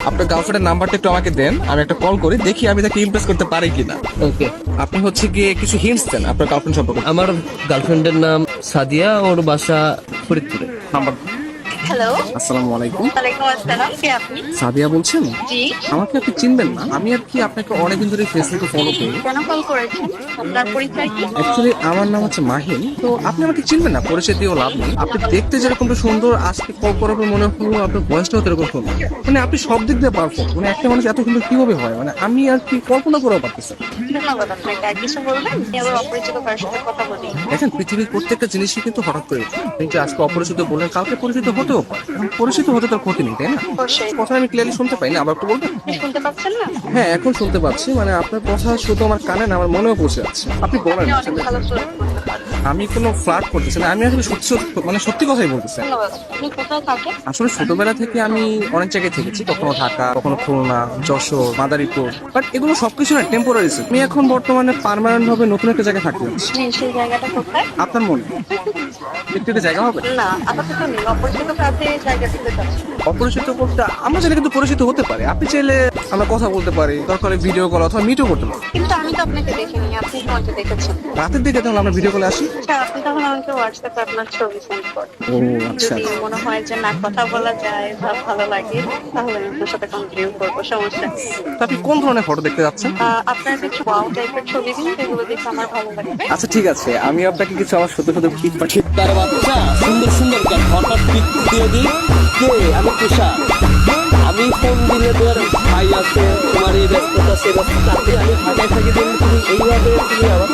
আপনার গার্লফ্রেন্ডের নাম্বারটা একটু আমাকে দেন, আমি একটা কল করি, দেখি আমি তাকে ইমপ্রেস করতে পারি কিনা। ওকে। আপনি হচ্ছে গিয়ে কিছু হিন্টস দেন আপনার গার্লফ্রেন্ড সম্পর্কে। আমার গার্লফ্রেন্ডের নাম সাদিয়া, ওর বাসা ফরিদপুরে। নাম্বার। হ্যালো। আসসালামু আলাইকুম। ওয়ালাইকুম আসসালাম, কে আপনি? সাদিয়া বলছেন? জি। আমাকে আপনি চিনবেন না, আমি আর কি আপনাকে অনেকদিন ধরে ফেসবুকে ফলো করি। কেন কল করেছেন? আপনার পরিচয় কি? অ্যাকচুয়ালি আমার নাম হচ্ছে মাহিন, তো আপনি আমাকে চিনবেন না, পরিচয় দিয়েও লাভ নেই। আপনি দেখতে যেরকমটা সুন্দর, আজকে কল করার পর মনে হলো আপনার বয়সটাও এরকম সুন্দর। মানে আপনি সব দিক দিয়ে পারফেক্ট, মানে একটা মানুষ এত সুন্দর কিভাবে হয়, মানে আমি আর কি কল্পনা করেও পারতেছি না। ধন্যবাদ আপনাকে। আর কিছু বলবেন? আমি আবার অপরিচিত কারোর সাথে কথা বলি। দেখেন, পৃথিবীর প্রত্যেকটা জিনিসই কিন্তু হঠাৎ করে হয়। আপনি যে আজকে অপরিচিত বললেন, কালকে পরিচিত হতেও পারে। এখন পরিচিত হতে তার ক্ষতি নেই, তাই না? অবশ্যই। কথা আমি ক্লিয়ারলি শুনতে পাই না, আবার একটু বলবেন? আপনি শুনতে পাচ্ছেন না? হ্যাঁ, এখন শুনতে পাচ্ছি। মানে আপনার কথা শুধু আমার কানে না, আমার মনেও পৌঁছে যাচ্ছে। আপনি বলেন আপনি অনেক আসলে। ভালো ফ্লার্ট করতে পারেন। আমি কোনো ফ্লার্ট করতেছি না, আমি আসলে মানে সত্যি কথাই বলতেছি। ধন্যবাদ। আপনি কোথায় থাকেন? আসলে ছোটবেলা থেকে আমি অনেক জায়গায় থেকেছি, কখনো ঢাকা, কখনো খুলনা, যশোর, মাদারীপুর। বাট এগুলো সবকিছু না টেম্পোরারি। আমি এখন বর্তমানে পার্মানেন্ট ভাবে নতুন একটা জায়গায় থাকতে যাচ্ছি। সেই জায়গাটা কোথায়? আপনার মনে ব্যক্তিগত জায়গা হবে? না, আপাতত নেই। অপরিচিত কাছে জায়গা দিতে চাচ্ছি। অপরিচিত বলতে আমরা চাইলে কিন্তু পরিচিত হতে পারি। আপনি চাইলে আমরা কথা বলতে পারি, দরকার ভিডিও কল অথবা মিটও করতে পারি। কিন্তু আমি তো আপনাকে দেখিনি, আপনি আমাকে দেখেছেন। রাতের দিকে তাহলে আমরা ভিডিও কলে আসি। আচ্ছা, আপনি তখন আমাকে হোয়াটসঅ্যাপে আপনার ছবি সেন্ড করেন। ও আচ্ছা। যদি মনে হয় যে না কথা বলা যায় বা ভালো লাগে, তাহলে আমি আপনার সাথে কন্টিনিউ করবো, সমস্যা নেই। তো আপনি কোন ধরনের ফটো দেখতে যাচ্ছেন? আপনার কিছু ওয়াও টাইপের ছবি দিন, যেগুলো দেখে আমার ভালো লাগবে। আচ্ছা ঠিক আছে, আমি আপনাকে কিছু আমার ছোট ছোট পিক পাঠিয়ে। তার বাচ্চা সুন্দর সুন্দর কেন হঠাৎ পিক দিয়ে দিই। কে? আমি তুষার। আমি ফোন দিলে তোর ভাই আছে, তোমার এই ব্যস্ততা সে ব্যস্ততা, আমি ঢাকায় থাকি, তুমি এইভাবে তুমি আমার